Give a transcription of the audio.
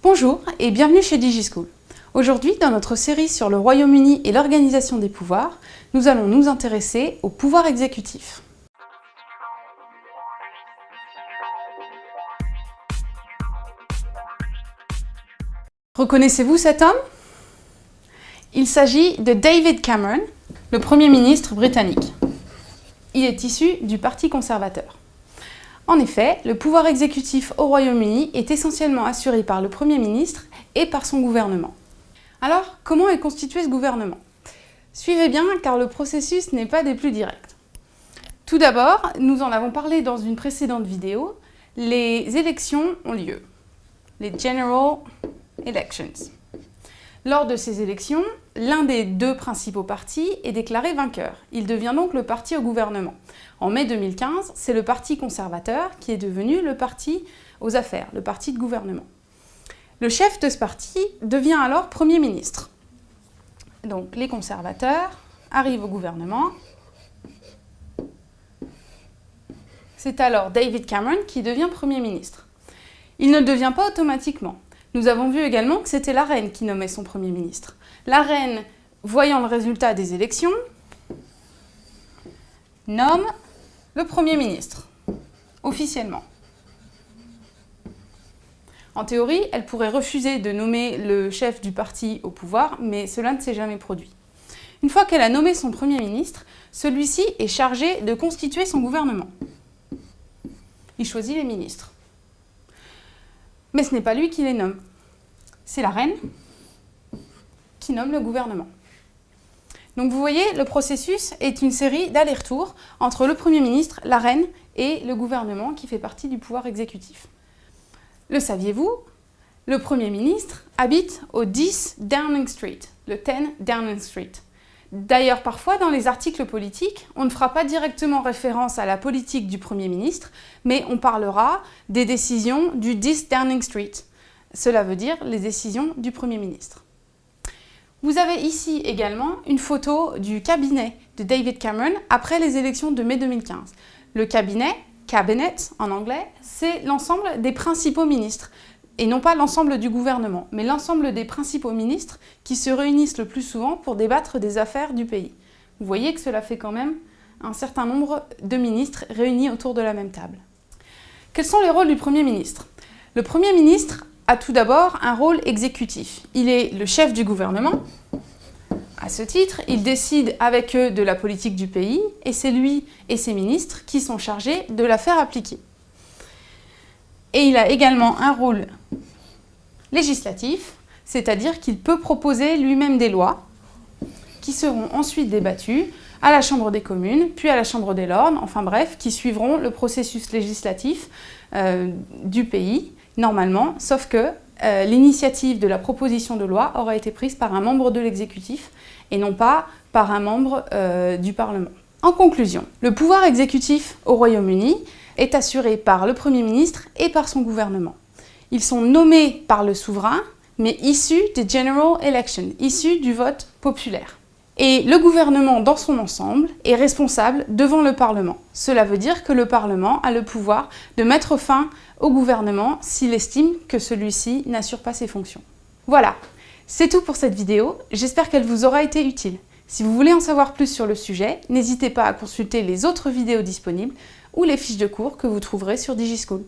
Bonjour et bienvenue chez DigiSchool. Aujourd'hui, dans notre série sur le Royaume-Uni et l'organisation des pouvoirs, nous allons nous intéresser au pouvoir exécutif. Reconnaissez-vous cet homme? Il s'agit de David Cameron, le Premier ministre britannique. Il est issu du Parti conservateur. En effet, le pouvoir exécutif au Royaume-Uni est essentiellement assuré par le Premier ministre et par son gouvernement. Alors, comment est constitué ce gouvernement? Suivez bien, car le processus n'est pas des plus directs. Tout d'abord, nous en avons parlé dans une précédente vidéo, les élections ont lieu. Les General Elections. Lors de ces élections, l'un des deux principaux partis est déclaré vainqueur. Il devient donc le parti au gouvernement. En mai 2015, c'est le Parti conservateur qui est devenu le parti aux affaires, le parti de gouvernement. Le chef de ce parti devient alors Premier ministre. Donc les conservateurs arrivent au gouvernement. C'est alors David Cameron qui devient Premier ministre. Il ne le devient pas automatiquement. Nous avons vu également que c'était la reine qui nommait son Premier ministre. La reine, voyant le résultat des élections, nomme le Premier ministre, officiellement. En théorie, elle pourrait refuser de nommer le chef du parti au pouvoir, mais cela ne s'est jamais produit. Une fois qu'elle a nommé son Premier ministre, celui-ci est chargé de constituer son gouvernement. Il choisit les ministres. Mais ce n'est pas lui qui les nomme. C'est la reine qui nomme le gouvernement. Donc vous voyez, le processus est une série d'allers-retours entre le Premier ministre, la reine et le gouvernement qui fait partie du pouvoir exécutif. Le saviez-vous? Le Premier ministre habite au 10 Downing Street, le 10 Downing Street. D'ailleurs, parfois, dans les articles politiques, on ne fera pas directement référence à la politique du Premier ministre, mais on parlera des décisions du 10 Downing Street. Cela veut dire les décisions du Premier ministre. Vous avez ici également une photo du cabinet de David Cameron après les élections de mai 2015. Le cabinet, cabinet en anglais, c'est l'ensemble des principaux ministres, et non pas l'ensemble du gouvernement, mais l'ensemble des principaux ministres qui se réunissent le plus souvent pour débattre des affaires du pays. Vous voyez que cela fait quand même un certain nombre de ministres réunis autour de la même table. Quels sont les rôles du Premier ministre? Le Premier ministre a tout d'abord un rôle exécutif. Il est le chef du gouvernement. À ce titre, il décide avec eux de la politique du pays et c'est lui et ses ministres qui sont chargés de la faire appliquer. Et il a également un rôle législatif, c'est-à-dire qu'il peut proposer lui-même des lois qui seront ensuite débattues à la Chambre des communes, puis à la Chambre des lords, enfin bref, qui suivront le processus législatif du pays, normalement, sauf que l'initiative de la proposition de loi aura été prise par un membre de l'exécutif et non pas par un membre du Parlement. En conclusion, le pouvoir exécutif au Royaume-Uni est assuré par le Premier ministre et par son gouvernement. Ils sont nommés par le souverain, mais issus des General Elections, issus du vote populaire. Et le gouvernement dans son ensemble est responsable devant le Parlement. Cela veut dire que le Parlement a le pouvoir de mettre fin au gouvernement s'il estime que celui-ci n'assure pas ses fonctions. Voilà, c'est tout pour cette vidéo, j'espère qu'elle vous aura été utile. Si vous voulez en savoir plus sur le sujet, n'hésitez pas à consulter les autres vidéos disponibles ou les fiches de cours que vous trouverez sur DigiSchool.